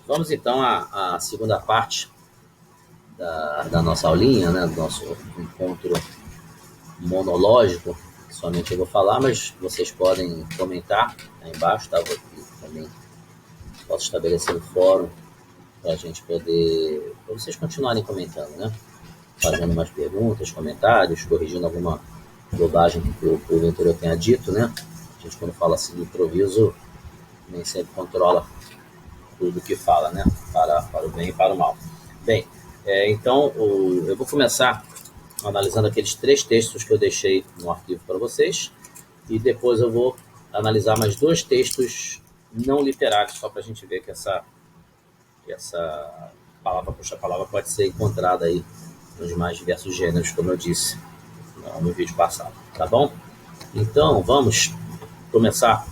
Vamos então à segunda parte da nossa aulinha, né, do nosso encontro monológico, que somente eu vou falar, mas vocês podem comentar aí embaixo, tá? Vou aqui também posso estabelecer um fórum para a gente poder, para vocês continuarem comentando, né? Fazendo umas perguntas, comentários, corrigindo alguma bobagem que o porventura tenha dito, né? A gente, quando fala assim do improviso, nem sempre controla tudo que fala, né? Para o bem e para o mal. Bem, então eu vou começar analisando aqueles 3 textos que eu deixei no arquivo para vocês e depois eu vou analisar mais 2 textos não literários, só para a gente ver que essa palavra puxa-palavra pode ser encontrada aí nos mais diversos gêneros, como eu disse no vídeo passado, tá bom? Então, vamos começar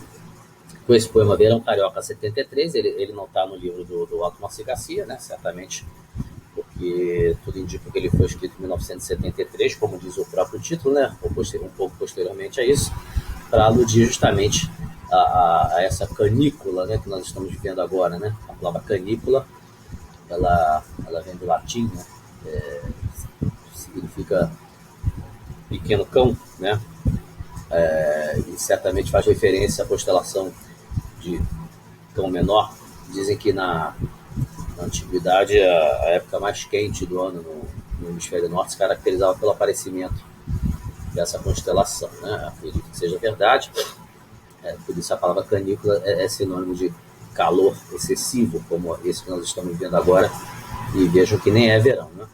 com esse poema Verão Carioca 73, ele não está no livro do Alto Moacir Garcia, né, certamente, porque tudo indica que ele foi escrito em 1973, como diz o próprio título, né, um pouco posteriormente a isso, para aludir justamente a essa canícula, né, que nós estamos vivendo agora, né? A palavra canícula, ela vem do latim, né? Significa pequeno cão, né? E certamente faz referência à constelação de cão menor. Dizem que na antiguidade a época mais quente do ano no hemisfério norte se caracterizava pelo aparecimento dessa constelação, né? Acredito que seja verdade. Por isso a palavra canícula é sinônimo de calor excessivo, como esse que nós estamos vendo agora, e vejam que nem é verão, né?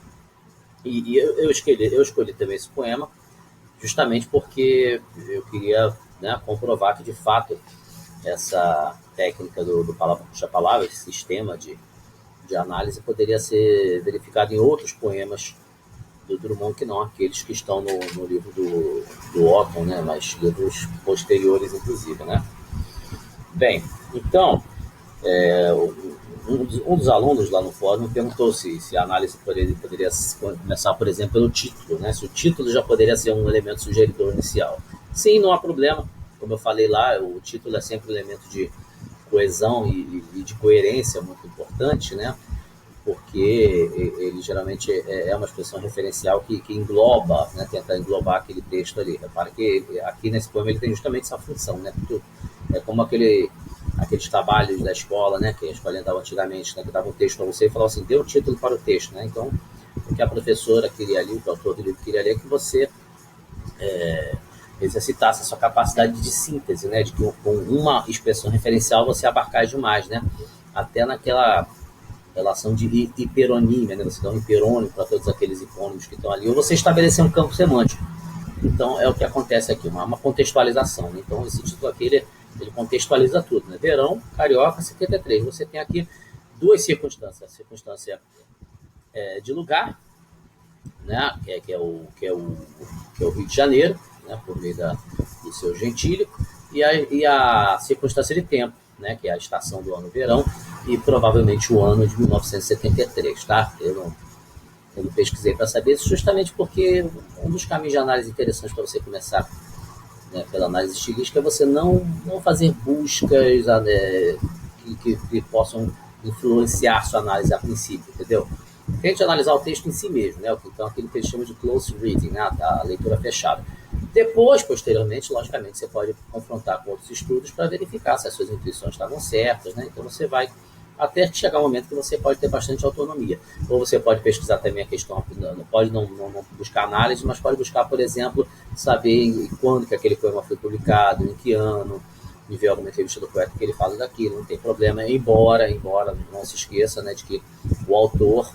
E eu escolhi também esse poema justamente porque eu queria, né, comprovar que, de fato, essa técnica do palavra puxa palavra, esse sistema de análise, poderia ser verificado em outros poemas do Drummond, que não aqueles que estão no livro do Otton, né, mas livros posteriores, inclusive, né? Bem, então, um dos alunos lá no fórum perguntou se a análise poderia começar, por exemplo, pelo título, né? Se o título já poderia ser um elemento sugeridor inicial. Sim, não há problema. Como eu falei lá, o título é sempre um elemento de coesão e de coerência muito importante, né? Porque ele geralmente é uma expressão referencial que engloba, né? Tenta englobar aquele texto ali. Repara que aqui nesse poema ele tem justamente essa função, né? É como aqueles trabalhos da escola, né, que a escola dava antigamente, né, que dava um texto para você e falava assim, dê um título para o texto, né? Então, o que a professora queria ali, o que o autor do livro queria ali é que você exercitasse a sua capacidade de síntese, né, de que com uma expressão referencial você abarcar demais, né? Até naquela relação de hiperonímia, né? Você dá um hiperônimo para todos aqueles hipônimos que estão ali, ou você estabelecer um campo semântico. Então, é o que acontece aqui, uma contextualização, né? Então, esse título aqui, ele contextualiza tudo, né? Verão, Carioca, 73. Você tem aqui 2 circunstâncias. A circunstância de lugar, né? Que é o Rio de Janeiro, né? Por meio do seu gentílico, e a circunstância de tempo, né? Que é a estação do ano verão, e provavelmente o ano de 1973, tá? Eu não pesquisei para saber isso, justamente porque um dos caminhos de análise interessantes para você começar, né, pela análise estilística, é você não fazer buscas que possam influenciar sua análise a princípio, entendeu? Tente analisar o texto em si mesmo, né? Então aquilo que eles chamam de close reading, né? A leitura fechada. Depois, posteriormente, logicamente, você pode confrontar com outros estudos para verificar se as suas intuições estavam certas, né? Então você vai até chegar um momento que você pode ter bastante autonomia. Ou você pode pesquisar também a questão, pode não buscar análise, mas pode buscar, por exemplo, saber quando que aquele poema foi publicado, em que ano, e ver alguma entrevista do poeta que ele fala daquilo, não tem problema, embora não se esqueça, né, de que o autor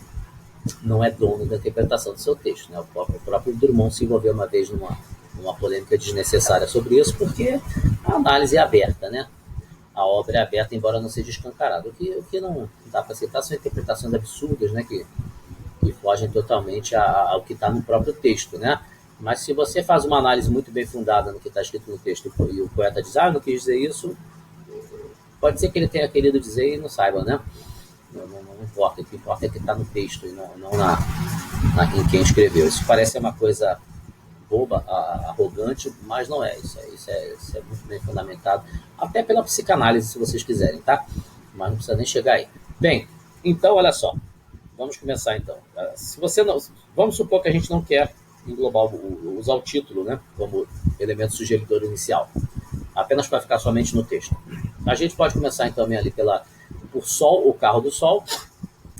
não é dono da interpretação do seu texto, né? O próprio Drummond se envolveu uma vez numa polêmica desnecessária sobre isso, porque a análise é aberta, né? A obra é aberta, embora não seja escancarada. O que não dá para aceitar são interpretações absurdas, né, que fogem totalmente ao que está no próprio texto, né? Mas se você faz uma análise muito bem fundada no que está escrito no texto e o poeta diz, não quis dizer isso, pode ser que ele tenha querido dizer e não saiba, né? Não importa, o que importa é que está no texto e não em quem escreveu. Isso parece uma coisa boba, arrogante, mas não é. Isso é muito bem fundamentado, até pela psicanálise, se vocês quiserem, tá? Mas não precisa nem chegar aí. Bem, Então, olha só, vamos começar então. Se você não, vamos supor que a gente não quer englobar, usar o título, né, como elemento sugeridor inicial, apenas para ficar somente no texto. A gente pode começar então ali por Sol, o carro do Sol,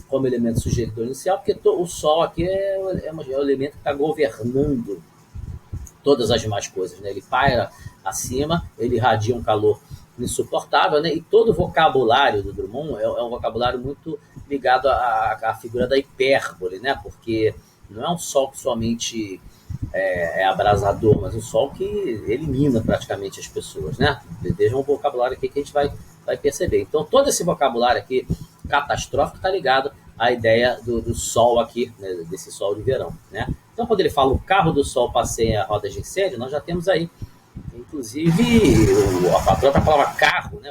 como elemento sugeridor inicial, porque o Sol aqui é o elemento que está governando todas as demais coisas, né? Ele paira acima, ele irradia um calor insuportável, né? E todo o vocabulário do Drummond é um vocabulário muito ligado à figura da hipérbole, né? Porque não é um sol que somente é abrasador, mas um sol que elimina praticamente as pessoas, né? Veja um vocabulário aqui que a gente vai perceber. Então, todo esse vocabulário aqui catastrófico está ligado à ideia do sol aqui, né? Desse sol de verão, né? Então, quando ele fala o carro do sol passeia rodas de incêndio, nós já temos aí, inclusive, a própria palavra carro, né?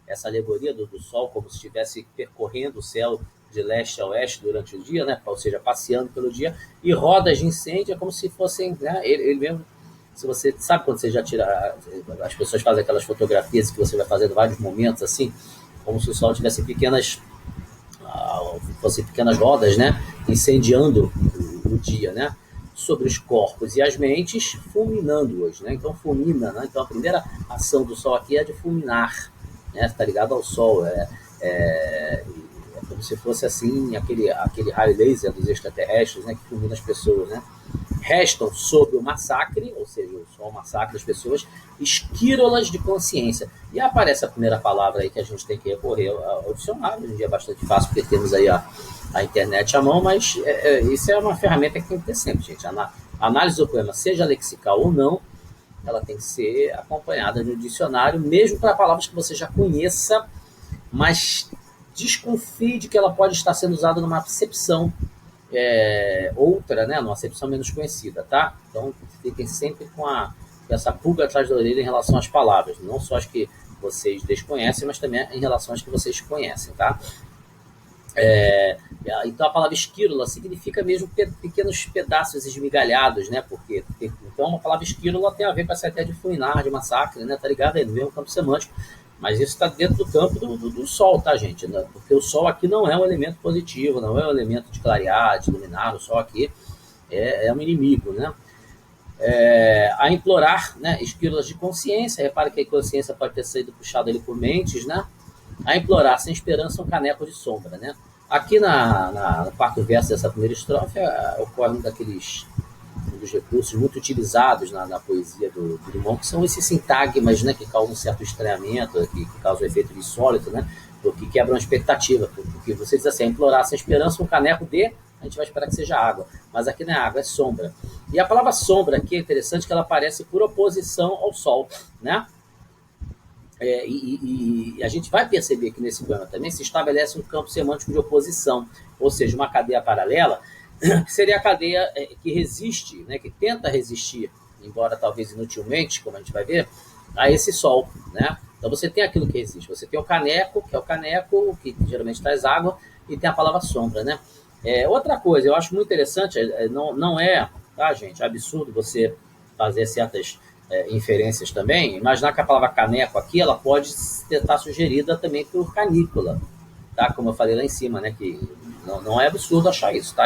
Essa alegoria do sol como se estivesse percorrendo o céu de leste a oeste durante o dia, né? Ou seja, passeando pelo dia, e rodas de incêndio é como se fossem, né? Ele mesmo, se você sabe quando você já tira, as pessoas fazem aquelas fotografias que você vai fazendo vários momentos assim, como se o sol tivesse pequenas rodas, né? Incendiando o dia, né? Sobre os corpos e as mentes, fulminando-os, né? Então fulmina, né? Então a primeira ação do sol aqui é de fulminar, né? Está ligado ao sol, é como se fosse assim aquele raio laser dos extraterrestres, né? Que fulmina as pessoas, né? Restam sob o massacre, ou seja, só o massacre das pessoas, esquírolas de consciência. E aparece a primeira palavra aí que a gente tem que recorrer ao dicionário. Hoje em dia é bastante fácil, porque temos aí a internet à mão, mas isso é uma ferramenta que tem que ter sempre, gente. A análise do poema, seja lexical ou não, ela tem que ser acompanhada de um dicionário, mesmo para palavras que você já conheça, mas desconfie de que ela pode estar sendo usada numa acepção outra, né, numa acepção menos conhecida, tá? Então, fiquem sempre com essa pulga atrás da orelha em relação às palavras, não só as que vocês desconhecem, mas também em relação às que vocês conhecem, tá? Então, a palavra esquírula significa mesmo pequenos pedaços esmigalhados, né? Porque, então, a palavra esquírula tem a ver com essa ideia de fulminar, de massacre, né? Tá ligado aí no mesmo campo semântico, mas isso está dentro do campo do sol, tá, gente? Porque o sol aqui não é um elemento positivo, não é um elemento de clarear, de iluminar. O sol aqui é um inimigo, né? A implorar, né? Esquírulas de consciência. Repare que a consciência pode ter sido puxada ali por mentes, né? A implorar sem esperança um caneco de sombra, né? Aqui no quarto verso dessa primeira estrofe ocorre um dos recursos muito utilizados na poesia do Drummond, que são esses sintagmas, né, que causam um certo estranhamento, que causam um efeito insólito, né, que quebram a expectativa, porque você diz assim, implorar sem esperança um caneco a gente vai esperar que seja água, mas aqui não é água, é sombra. E a palavra sombra aqui é interessante que ela aparece por oposição ao sol, né? E a gente vai perceber que nesse poema também se estabelece um campo semântico de oposição, ou seja, uma cadeia paralela, que seria a cadeia que resiste, né, que tenta resistir, embora talvez inutilmente, como a gente vai ver, a esse sol, né? Então você tem aquilo que resiste, você tem o caneco, que é o caneco, que geralmente traz água, e tem a palavra sombra, né? Outra coisa, eu acho muito interessante, não é, tá, gente, absurdo você fazer certas inferências também, imaginar que a palavra caneco aqui, ela pode estar sugerida também por canícula, tá? Como eu falei lá em cima, né? Que não é absurdo achar isso, tá?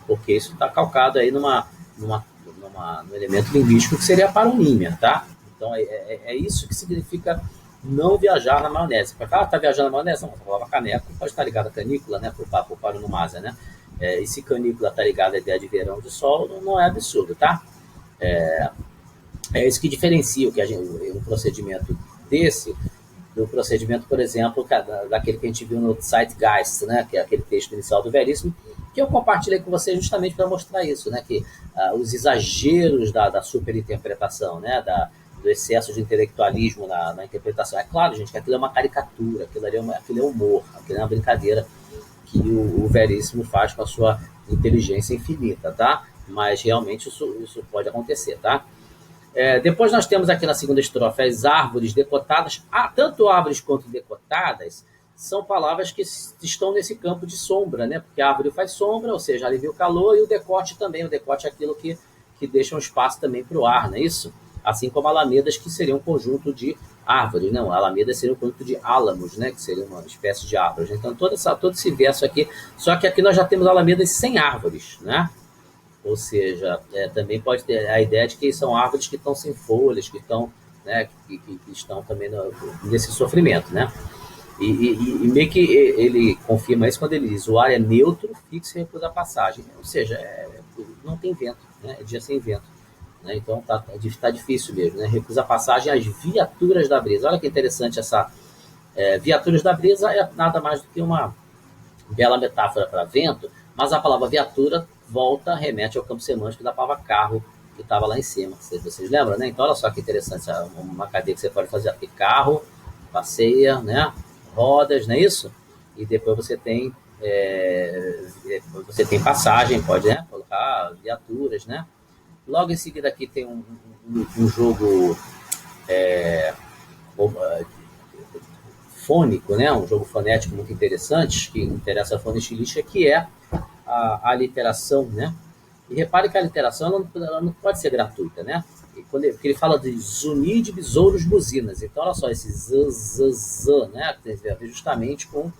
Porque isso está calcado aí num elemento linguístico que seria a paronímia, tá? Então, é isso que significa não viajar na maionese. Para tá viajando na maionese, não, a palavra caneco pode estar ligada à canícula, né? Por paronomásia, né? E se canícula está ligada à ideia de verão de sol, não é absurdo, tá? É isso que diferencia um procedimento desse do procedimento, por exemplo, daquele que a gente viu no Zeitgeist, né, que é aquele texto inicial do Veríssimo, que eu compartilhei com você justamente para mostrar isso, né, que os exageros da superinterpretação, né, do excesso de intelectualismo na interpretação. É claro, gente, que aquilo é uma caricatura, aquilo é humor, aquilo é uma brincadeira que o Veríssimo faz com a sua inteligência infinita, tá? Mas realmente isso pode acontecer, tá? Depois nós temos aqui na segunda estrofe as árvores decotadas. Tanto árvores quanto decotadas são palavras que estão nesse campo de sombra, né? Porque a árvore faz sombra, ou seja, alivia o calor, e o decote também. O decote é aquilo que deixa um espaço também para o ar, não é isso? assim como alamedas, que seriam um conjunto de árvores, né? Alamedas seria um conjunto de álamos, né? Que seria uma espécie de árvores. Então, todo esse verso aqui, só que aqui nós já temos alamedas sem árvores, né? Ou seja, também pode ter a ideia de que são árvores que estão sem folhas, que estão, né, que estão também nesse sofrimento, né? E meio que ele confirma isso quando ele diz: o ar é neutro, fixo e recusa a passagem. Ou seja, não tem vento, né? É dia sem vento. Né? Então tá difícil mesmo, né? Recusa a passagem às viaturas da brisa. Olha que interessante essa. Viaturas da brisa é nada mais do que uma bela metáfora para vento, mas a palavra viatura remete ao campo semântico da palavra carro, que estava lá em cima. Vocês lembram, né? Então, olha só que interessante, uma cadeia que você pode fazer aqui: carro, passeia, né? Rodas, não é isso? E depois você tem passagem, pode, né, colocar viaturas, né? Logo em seguida aqui tem um jogo fônico, né? Um jogo fonético muito interessante, que interessa a fonoestilística, que é a literação, né? E repare que a literação ela não pode ser gratuita, né? Porque ele fala de zunir de besouros buzinas. Então, olha só, esse z, né? Tem a ver justamente com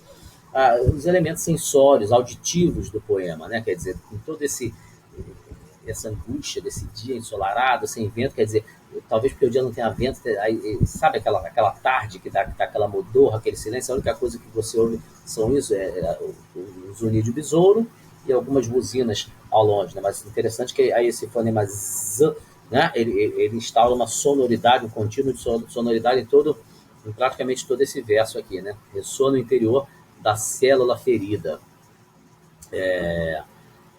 os elementos sensórios, auditivos do poema, né? Quer dizer, com todo essa angústia desse dia ensolarado, sem vento, quer dizer, talvez porque o dia não tenha vento, aí, sabe aquela tarde que dá aquela modorra, aquele silêncio, a única coisa que você ouve são isso, o zunir de besouro e algumas buzinas ao longe, né? Mas interessante que aí esse fonema z, né? Ele instala uma sonoridade, um contínuo de sonoridade em praticamente todo esse verso aqui, né? Ressoa no interior da célula ferida.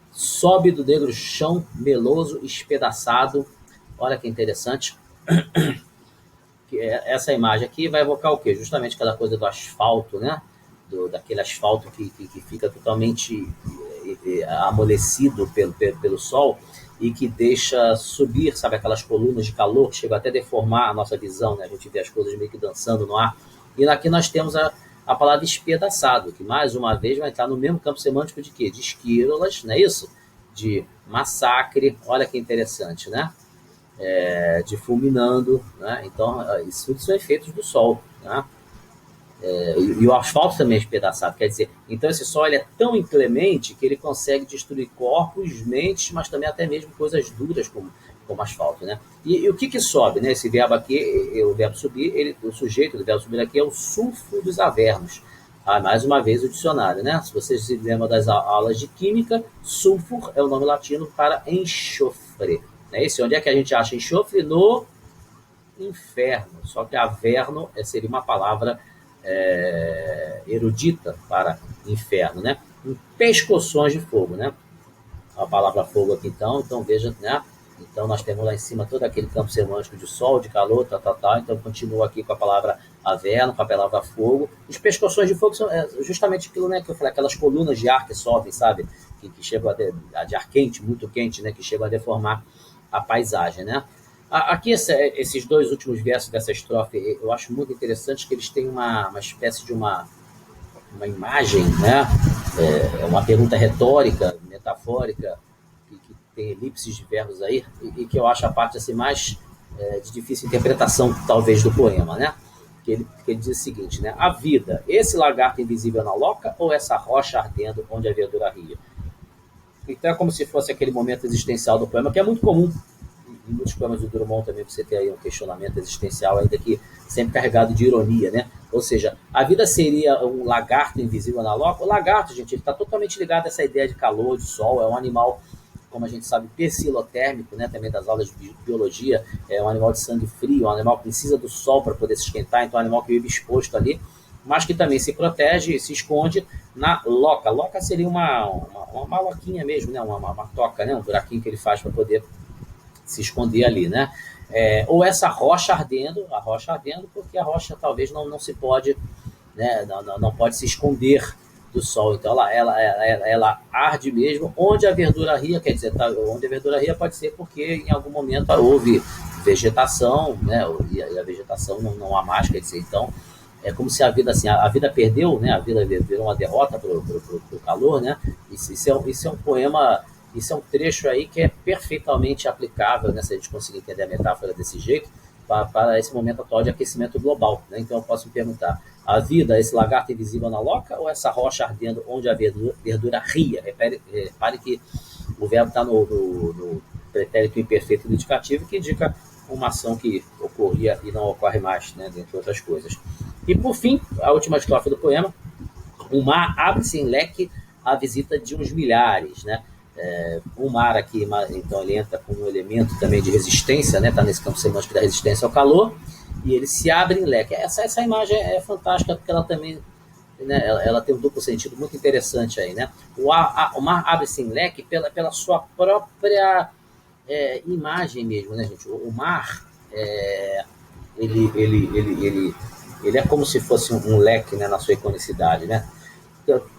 Sobe do negro chão meloso, espedaçado. Olha que interessante. Essa imagem aqui vai evocar o quê? Justamente aquela coisa do asfalto, né? Daquele asfalto que fica totalmente amolecido pelo sol e que deixa subir, sabe, aquelas colunas de calor que chegam até a deformar a nossa visão, né? A gente vê as coisas meio que dançando no ar. E aqui nós temos a palavra espedaçado, que mais uma vez vai estar no mesmo campo semântico de quê? De esquírolas, não é isso? De massacre, olha que interessante, né? De fulminando, né? Então, isso tudo são efeitos do sol, né? E o asfalto também é espedaçado, quer dizer, então esse sol ele é tão inclemente que ele consegue destruir corpos, mentes, mas também até mesmo coisas duras como asfalto, né? E o que sobe, né? Esse verbo aqui, o verbo subir, o sujeito do verbo subir aqui é o sulfo dos avernos. Mais uma vez o dicionário, né? Se vocês se lembram das aulas de química, sulfur é o nome latino para enxofre. Né? Esse, onde é que a gente acha enxofre? No inferno. Só que averno seria uma palavra erudita para inferno, né? Em pescoções de fogo, né? A palavra fogo aqui, então veja, né? Então nós temos lá em cima todo aquele campo semântico de sol, de calor, então continua aqui com a palavra averno, com a palavra fogo. Os pescoções de fogo são justamente aquilo, né, que eu falei, aquelas colunas de ar que sobem, sabe? Que chegam de ar quente, muito quente, né? Que chegam a deformar a paisagem, né? Aqui, esses dois últimos versos dessa estrofe, eu acho muito interessante que eles têm uma espécie de uma imagem, né? Uma pergunta retórica, metafórica, que tem elipses de verbos aí, e que eu acho a parte assim, mais de difícil interpretação, talvez, do poema, né? Que ele diz o seguinte, né? A vida, esse lagarto invisível na loca ou essa rocha ardendo onde a verdura ria? Então é como se fosse aquele momento existencial do poema, que é muito comum. Em muitos poemas do Drummond também você tem aí um questionamento existencial, ainda que sempre carregado de ironia, né? Ou seja, a vida seria um lagarto invisível na loca? O lagarto, gente, ele está totalmente ligado a essa ideia de calor, de sol, é um animal, como a gente sabe, persilotérmico, né? Também das aulas de biologia, é um animal de sangue frio, um animal que precisa do sol para poder se esquentar, então é um animal que vive exposto ali, mas que também se protege e se esconde na loca. Loca seria uma loquinha mesmo, né? Uma toca, né? Um buraquinho que ele faz para poder se esconder ali, né? Ou essa rocha ardendo, porque a rocha talvez não se pode, né? Não pode se esconder do sol, então ela arde mesmo, onde a verdura ria, quer dizer, onde a verdura ria pode ser porque em algum momento houve vegetação, né? E a vegetação não há mais, quer dizer, então é como se a vida, assim, a vida perdeu, né? A vida virou uma derrota pro calor, né? Isso é um poema Isso é um trecho aí que é perfeitamente aplicável, né, se a gente conseguir entender a metáfora desse jeito, para esse momento atual de aquecimento global. Né? Então eu posso me perguntar, a vida, esse lagarto invisível na loca ou essa rocha ardendo onde a verdura ria? Repare que o verbo está no pretérito imperfeito do indicativo, que indica uma ação que ocorria e não ocorre mais, né, dentre outras coisas. E por fim, a última estrofe do poema, o mar abre-se em leque à visita de uns milhares, né? O mar aqui, então, ele entra como um elemento também de resistência, né? Está nesse campo semântico da resistência ao calor, e ele se abre em leque. Essa imagem é fantástica, porque ela também, né, ela tem um duplo sentido muito interessante aí, né? O mar abre-se em leque pela sua própria imagem mesmo, né, gente? O mar, ele é como se fosse um leque, né, na sua iconicidade, né?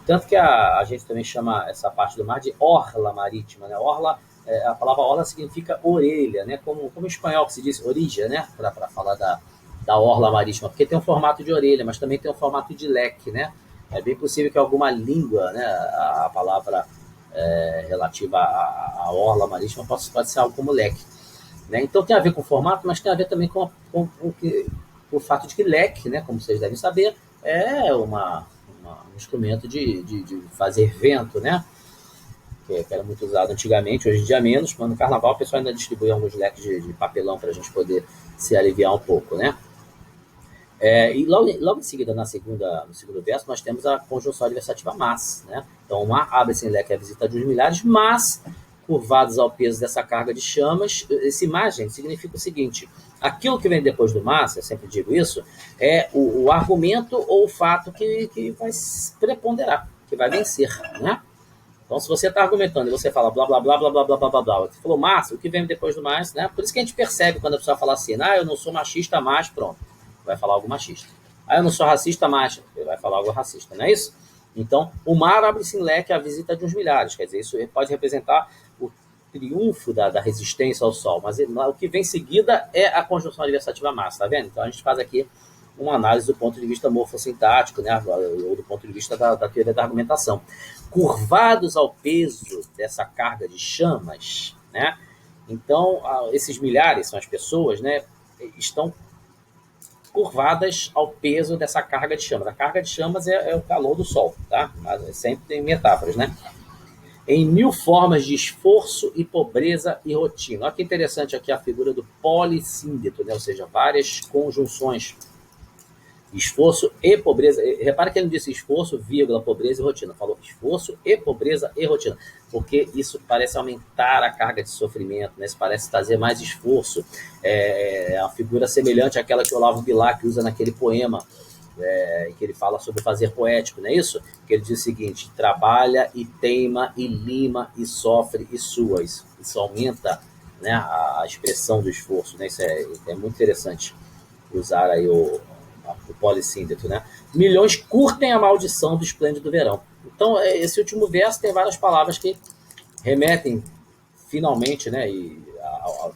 Tanto que a gente também chama essa parte do mar de orla marítima, né? Orla, a palavra orla significa orelha, né? Como em espanhol que se diz orilla, né? Para falar da orla marítima, porque tem um formato de orelha, mas também tem um formato de leque, né? É bem possível que alguma língua, né, a palavra relativa à orla marítima pode ser algo como leque. Né? Então tem a ver com o formato, mas tem a ver também com o fato de que leque, né, como vocês devem saber, é um instrumento de fazer vento, né? Que era muito usado antigamente, hoje em dia menos, mas no carnaval o pessoal ainda distribui alguns leques de papelão para a gente poder se aliviar um pouco, né? E logo em seguida, no segundo verso, nós temos a conjunção adversativa mas. Né? Então, o mar abre-se em leque a visita de uns milhares, mas, curvados ao peso dessa carga de chamas, esse imagem significa o seguinte, aquilo que vem depois do mas, eu sempre digo isso, é o argumento ou o fato que vai preponderar, que vai vencer, né? Então, se você está argumentando e você fala blá, blá, blá, blá, blá, blá, blá, blá, blá, você falou mas, o que vem depois do mas, né? Por isso que a gente percebe quando a pessoa fala assim, eu não sou machista, mas pronto, vai falar algo machista. Eu não sou racista, mas vai falar algo racista, não é isso? Então, o mar abre-se em leque à visita de uns milhares, quer dizer, isso pode representar o triunfo da resistência ao sol, mas o que vem em seguida é a conjunção adversativa mas, tá vendo? Então, a gente faz aqui uma análise do ponto de vista morfossintático, né, ou do ponto de vista da teoria da argumentação. Curvados ao peso dessa carga de chamas, né? Então, esses milhares são as pessoas, né, estão curvadas ao peso dessa carga de chamas. A carga de chamas é o calor do sol, tá? Mas sempre tem metáforas, né? Em mil formas de esforço e pobreza e rotina. Olha que interessante aqui a figura do polissíndeto, né? Ou seja, várias conjunções. Esforço e pobreza. Repara que ele não disse esforço, vírgula, pobreza e rotina. Falou esforço e pobreza e rotina. Porque isso parece aumentar a carga de sofrimento, né? Isso parece trazer mais esforço. É uma figura semelhante àquela que o Olavo Bilac usa naquele poema, que ele fala sobre o fazer poético, não é isso? Que ele diz o seguinte, trabalha e teima e lima e sofre e sua. Isso aumenta, né, a expressão do esforço, né? Isso é muito interessante usar aí o polissíndeto, né? Milhões curtem a maldição do esplêndido verão. Então, esse último verso tem várias palavras que remetem finalmente, né,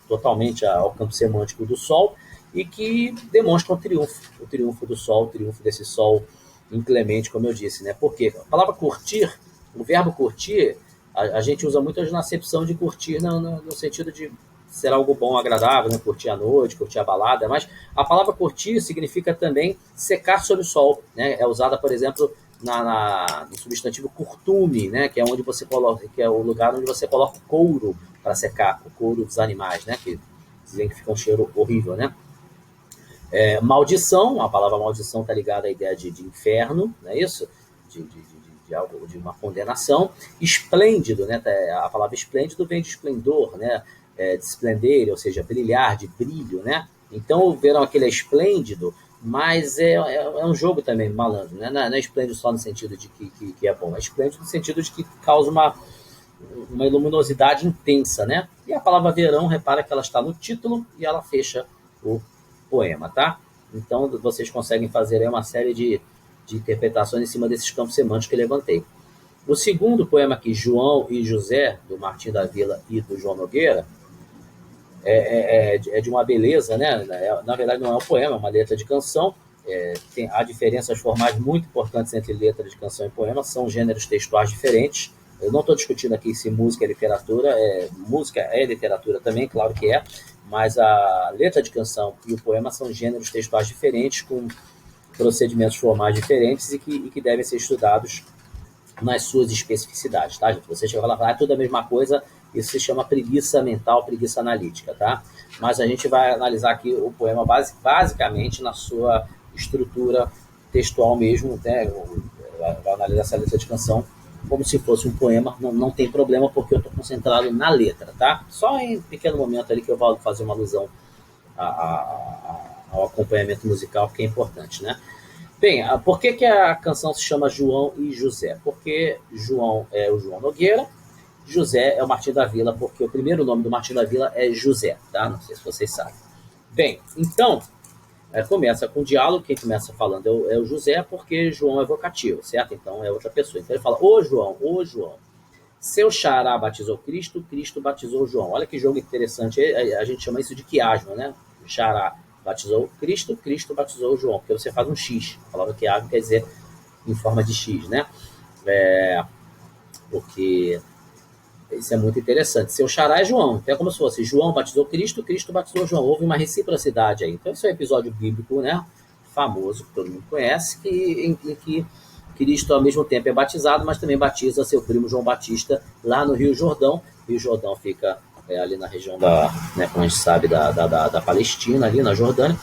totalmente ao campo semântico do sol e que demonstram o triunfo do sol, o triunfo desse sol inclemente, como eu disse, né? Porque a palavra curtir, o verbo curtir, a gente usa muito na acepção de curtir no sentido de ser algo bom, agradável, né? Curtir a noite, curtir a balada, mas a palavra curtir significa também secar sob o sol, né? É usada, por exemplo, no substantivo curtume, né? Que é onde você coloca, que é o lugar onde você coloca o couro para secar, o couro dos animais, né? Que dizem que fica um cheiro horrível, né? Maldição, a palavra maldição está ligada à ideia de inferno, não é isso? De algo, de uma condenação. Esplêndido, né? A palavra esplêndido vem de esplendor, né? De esplender, ou seja, brilhar, de brilho, né? Então o verão aquele é esplêndido, mas é um jogo também malandro, né? Não é esplêndido só no sentido de que é bom, é esplêndido no sentido de que causa uma luminosidade intensa, né? E a palavra verão, repara que ela está no título e ela fecha o poema, tá? Então vocês conseguem fazer aí uma série de interpretações em cima desses campos semânticos que eu levantei. O segundo poema aqui, João e José, do Martim da Vila e do João Nogueira, é de uma beleza, né? Na verdade não é um poema, é uma letra de canção. Há diferenças formais muito importantes entre letra de canção e poema, são gêneros textuais diferentes, Eu não estou discutindo aqui se música é literatura, música é literatura também, claro que é, mas a letra de canção e o poema são gêneros textuais diferentes, com procedimentos formais diferentes e que devem ser estudados nas suas especificidades, tá, gente? Você chega lá e fala, tudo a mesma coisa, isso se chama preguiça mental, preguiça analítica, tá? Mas a gente vai analisar aqui o poema basicamente na sua estrutura textual mesmo, né? Vai analisar essa letra de canção como se fosse um poema, não tem problema porque eu estou concentrado na letra, tá? Só em um pequeno momento ali que eu vou fazer uma alusão ao acompanhamento musical, que é importante, né? Bem, por que a canção se chama João e José? Porque João é o João Nogueira, José é o Martim da Vila, porque o primeiro nome do Martim da Vila é José, tá? Não sei se vocês sabem. Bem, então, começa com o diálogo, quem começa falando é o José, porque João é vocativo, certo? Então é outra pessoa. Então ele fala, ô João, seu xará batizou Cristo, Cristo batizou João. Olha que jogo interessante, a gente chama isso de quiasma, né? Xará batizou Cristo, Cristo batizou João, porque você faz um X. A palavra quiasma quer dizer em forma de X, né? Porque isso é muito interessante. Seu xará é João, então é como se fosse João batizou Cristo, Cristo batizou João. Houve uma reciprocidade aí. Então esse é um episódio bíblico, né? Famoso, que todo mundo conhece, em que Cristo ao mesmo tempo é batizado, mas também batiza seu primo João Batista lá no Rio Jordão. Rio Jordão fica ali na região né, como a gente sabe, da Palestina, ali na Jordânia,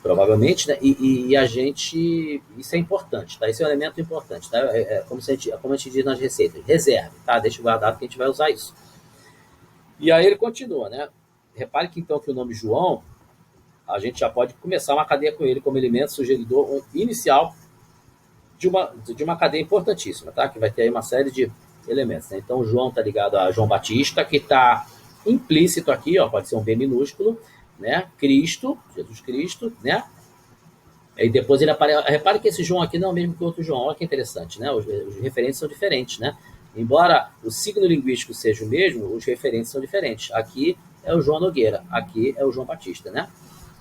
provavelmente, né? E a gente, isso é importante, tá? Esse é um elemento importante, tá? Como a gente diz nas receitas, reserve, tá? Deixa guardado que a gente vai usar isso. E aí ele continua, né? Repare que então que o nome João, a gente já pode começar uma cadeia com ele como elemento sugeridor inicial de uma cadeia importantíssima, tá? Que vai ter aí uma série de elementos, né? Então o João está ligado a João Batista, que está implícito aqui, ó, pode ser um B minúsculo, né? Cristo, Jesus Cristo, né? E depois ele aparece. Repare que esse João aqui não é o mesmo que o outro João. Olha que interessante, né? Os referentes são diferentes, né? Embora o signo linguístico seja o mesmo, os referentes são diferentes. Aqui é o João Nogueira, aqui é o João Batista, né?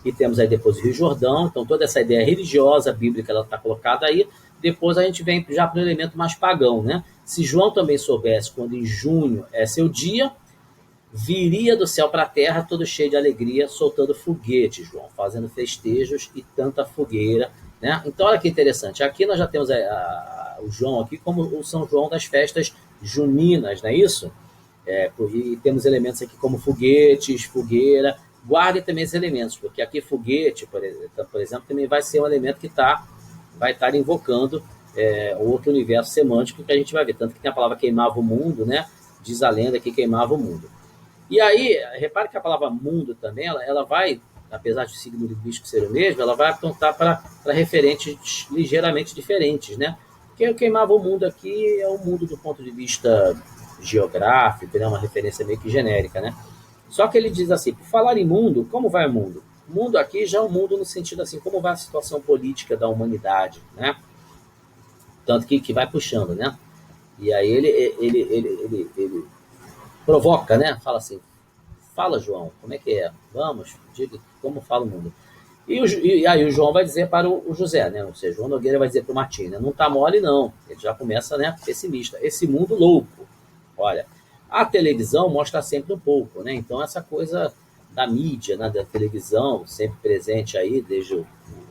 E temos aí depois o Rio Jordão. Então toda essa ideia religiosa, bíblica, ela está colocada aí. Depois a gente vem já para o elemento mais pagão, né? Se João também soubesse quando em junho é seu dia, viria do céu para a terra todo cheio de alegria, soltando foguetes, João, fazendo festejos e tanta fogueira, né? Então olha que interessante, aqui nós já temos o João aqui como o São João das festas juninas, não é isso? E temos elementos aqui como foguetes, fogueira. Guardem também esses elementos, porque aqui foguete, por exemplo, também vai ser um elemento que vai estar invocando outro universo semântico que a gente vai ver, tanto que tem a palavra queimava o mundo, né? Diz a lenda que queimava o mundo. E aí, repare que a palavra mundo também, ela vai, apesar de o signo linguístico ser o mesmo, ela vai apontar para referentes ligeiramente diferentes, né? Porque queimava o mundo aqui é o mundo do ponto de vista geográfico, né? Uma referência meio que genérica, né? Só que ele diz assim, por falar em mundo, como vai o mundo? Mundo aqui já é o mundo no sentido assim, como vai a situação política da humanidade, né? Tanto que vai puxando, né? E aí ele provoca, né? Fala assim, fala João, como é que é? Vamos, diga como fala o mundo. E aí o João vai dizer para o José, né? Ou seja, João Nogueira vai dizer para o Martim, né? Não tá mole não, ele já começa, né, pessimista. Esse mundo louco, olha, a televisão mostra sempre um pouco, né? Então essa coisa da mídia, né, da televisão, sempre presente aí desde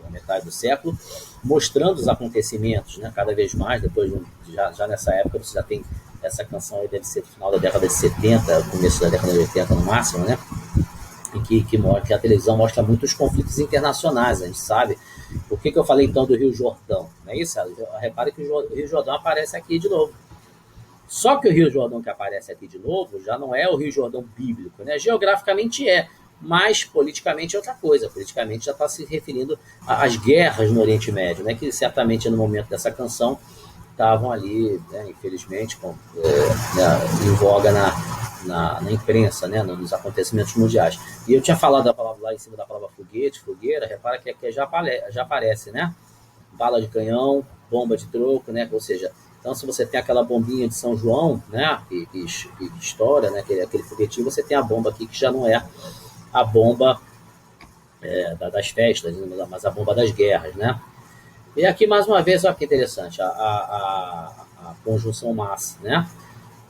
a metade do século, mostrando os acontecimentos, né? Cada vez mais, depois já nessa época você já tem essa canção aí, deve ser do final da década de 70, começo da década de 80 no máximo, né? Em que a televisão mostra muitos conflitos internacionais, a gente sabe. Por que eu falei então do Rio Jordão? Não é isso? Repare que o Rio Jordão aparece aqui de novo. Só que o Rio Jordão que aparece aqui de novo já não é o Rio Jordão bíblico, né? Geograficamente mas politicamente é outra coisa. Politicamente já está se referindo às guerras no Oriente Médio, né? Que certamente no momento dessa canção estavam ali, né, infelizmente, em voga na imprensa, né, nos acontecimentos mundiais. E eu tinha falado da palavra lá em cima da palavra foguete, fogueira, repara que aqui já aparece, né? Bala de canhão, bomba de troco, né? Ou seja, então se você tem aquela bombinha de São João, né, que estoura, né, aquele foguetinho, você tem a bomba aqui que já não é a bomba das festas, mas a bomba das guerras, né? E aqui, mais uma vez, olha que interessante, a conjunção mas, né?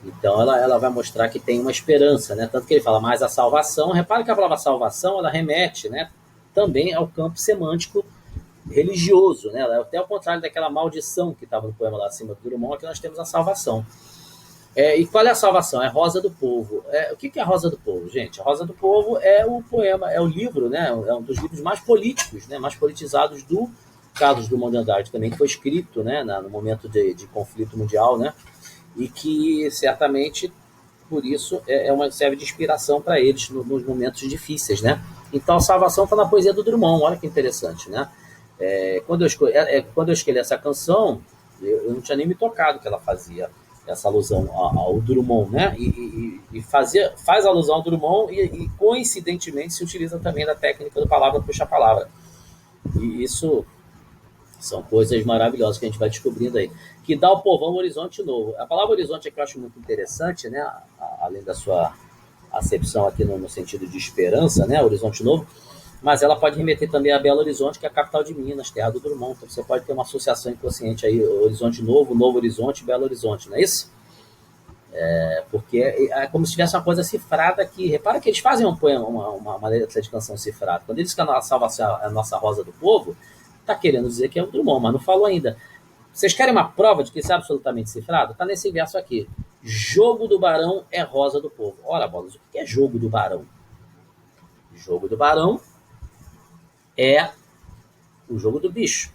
Então ela vai mostrar que tem uma esperança, né? Tanto que ele fala mais a salvação. Repare que a palavra salvação ela remete, né, também ao campo semântico religioso, né? Até ao contrário daquela maldição que estava no poema lá acima do Drummond, aqui nós temos a salvação. E qual é a salvação? É Rosa do Povo. O que é a Rosa do Povo, gente? A Rosa do Povo é o poema, é o livro, né? É um dos livros mais políticos, né? Mais politizados do Carlos Drummond de Andrade também, que foi escrito, né? No momento de conflito mundial, né? E que certamente por isso serve de inspiração para eles nos momentos difíceis, né? Então a salvação está na poesia do Drummond. Olha que interessante, né? Quando eu escolhi essa canção, eu não tinha nem me tocado que ela fazia essa alusão ao Drummond, né? E faz alusão ao Drummond e coincidentemente se utiliza também da técnica do palavra puxa palavra. E isso são coisas maravilhosas que a gente vai descobrindo aí. Que dá ao povão um horizonte novo. A palavra horizonte é que eu acho muito interessante, né? Além da sua acepção aqui no sentido de esperança, né? Horizonte novo. Mas ela pode remeter também a Belo Horizonte, que é a capital de Minas, terra do Drummond. Então você pode ter uma associação inconsciente aí, Horizonte Novo, Novo Horizonte, Belo Horizonte, não é isso? Porque é como se tivesse uma coisa cifrada aqui. Repara que eles fazem um poema, uma letra de canção cifrada. Quando eles dizem que a salvação é a nossa rosa do povo, está querendo dizer que é o Drummond, mas não falou ainda. Vocês querem uma prova de que isso é absolutamente cifrado? Está nesse verso aqui. Jogo do Barão é rosa do povo. Ora, bolas, o que é jogo do Barão? Jogo do Barão é o jogo do bicho.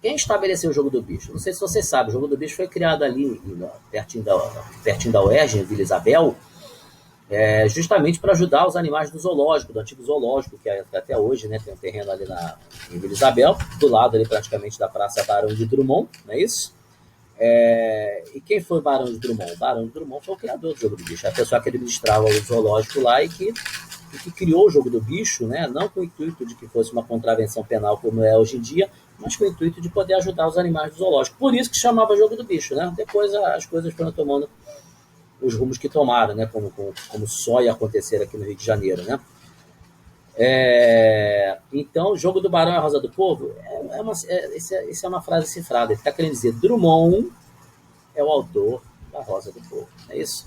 Quem estabeleceu o jogo do bicho? Não sei se você sabe, o jogo do bicho foi criado ali, pertinho da UERJ, em Vila Isabel, justamente para ajudar os animais do zoológico, do antigo zoológico, que até hoje, né, tem um terreno ali em Vila Isabel, do lado ali praticamente da Praça Barão de Drummond, não é isso? E quem foi o Barão de Drummond? O Barão de Drummond foi o criador do jogo do bicho, a pessoa que administrava o zoológico lá e que criou o jogo do bicho, né? Não com o intuito de que fosse uma contravenção penal como é hoje em dia, mas com o intuito de poder ajudar os animais do zoológico. Por isso que chamava jogo do bicho, né? Depois as coisas foram tomando os rumos que tomaram, né? Como só ia acontecer aqui no Rio de Janeiro, né? Então, o jogo do Barão é a Rosa do Povo, essa é uma frase cifrada. Ele está querendo dizer, Drummond é o autor da Rosa do Povo, é isso?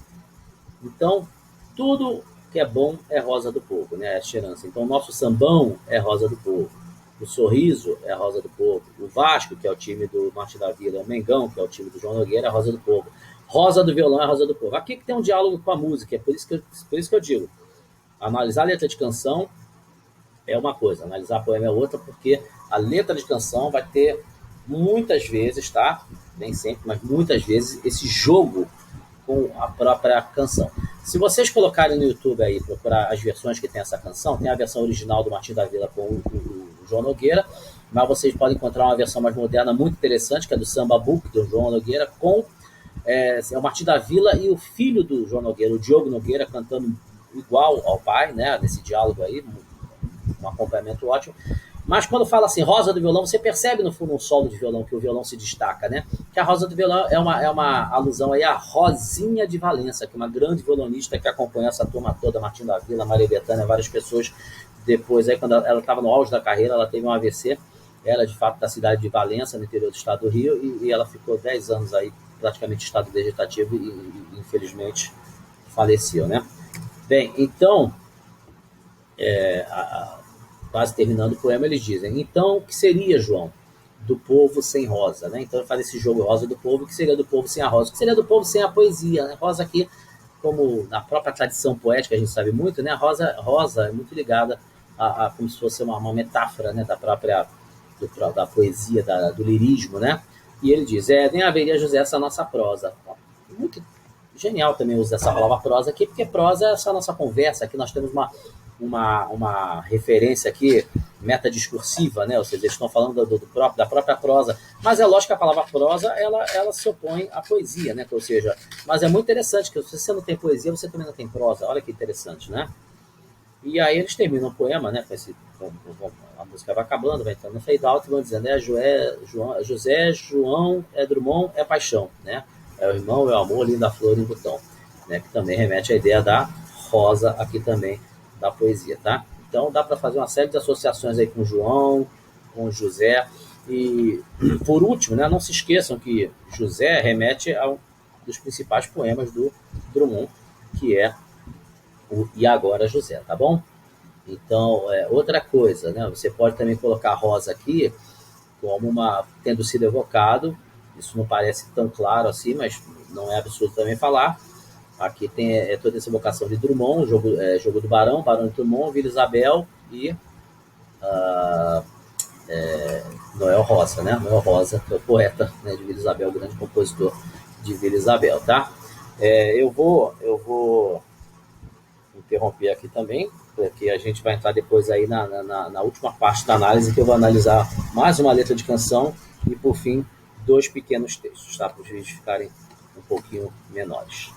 Então, tudo que é bom é rosa do povo, né? É esperança. Então, o nosso sambão é rosa do povo. O sorriso é rosa do povo. O Vasco, que é o time do Martin da Vila, o Mengão, que é o time do João Nogueira, é rosa do povo. Rosa do violão é rosa do povo. Aqui que tem um diálogo com a música, é por isso que eu digo. Analisar a letra de canção é uma coisa, analisar poema é outra, porque a letra de canção vai ter muitas vezes, tá? Nem sempre, mas muitas vezes, esse jogo com a própria canção. Se vocês colocarem no YouTube aí, procurar as versões que tem essa canção, tem a versão original do Martim da Vila com o João Nogueira, mas vocês podem encontrar uma versão mais moderna, muito interessante, que é do Samba Book, do João Nogueira, com o Martim da Vila e o filho do João Nogueira, o Diogo Nogueira, cantando igual ao pai, né, nesse diálogo aí, um acompanhamento ótimo. Mas quando fala assim, rosa do violão, você percebe no solo de violão que o violão se destaca, né? Que a rosa do violão é uma alusão aí à Rosinha de Valença, que é uma grande violonista que acompanhou essa turma toda, Martim da Vila, Maria Bethânia, várias pessoas. Depois, aí, quando ela estava no auge da carreira, ela teve um AVC. Ela, de fato, da cidade de Valença, no interior do estado do Rio, e ela ficou 10 anos aí, praticamente em estado vegetativo, e infelizmente faleceu, né? Bem, então, quase terminando o poema, eles dizem, então, o que seria, João, do povo sem rosa, né? Então, ele faz esse jogo rosa do povo, o que seria do povo sem a rosa? O que seria do povo sem a poesia, né? Rosa aqui, como na própria tradição poética, a gente sabe muito, né? A rosa é muito ligada a como se fosse uma metáfora, né? Da poesia, do lirismo, né? E ele diz, nem haveria, José, essa nossa prosa. Muito genial também usar essa palavra prosa aqui, porque prosa é essa nossa conversa, aqui nós temos uma referência aqui metadiscursiva, né? Ou seja, eles estão falando da própria prosa, mas é lógico que a palavra prosa ela se opõe à poesia, né? Ou seja, mas é muito interessante que se você não tem poesia, você também não tem prosa. Olha que interessante, né? E aí eles terminam o poema, né? A música vai acabando, vai entrando no fade out e vão dizendo, José, João, Drummond, é paixão, né? É o irmão, é o amor, linda flor em botão, né? Que também remete à ideia da rosa aqui também, da poesia, tá? Então dá para fazer uma série de associações aí com João, com José. E por último, né, não se esqueçam que José remete dos principais poemas do Drummond, que é o E Agora José, tá bom? Então, outra coisa, né? Você pode também colocar Rosa aqui como tendo sido evocado. Isso não parece tão claro assim, mas não é absurdo também falar. Aqui tem toda essa evocação de Drummond, jogo do Barão, Barão de Drummond, Vila Isabel e Noel Rosa, né? Noel Rosa, que é o poeta, né, de Vila Isabel, o grande compositor de Vila Isabel, tá? Eu vou interromper aqui também, porque a gente vai entrar depois aí na última parte da análise, que eu vou analisar mais uma letra de canção e, por fim, dois pequenos textos, tá? Para os vídeos ficarem um pouquinho menores.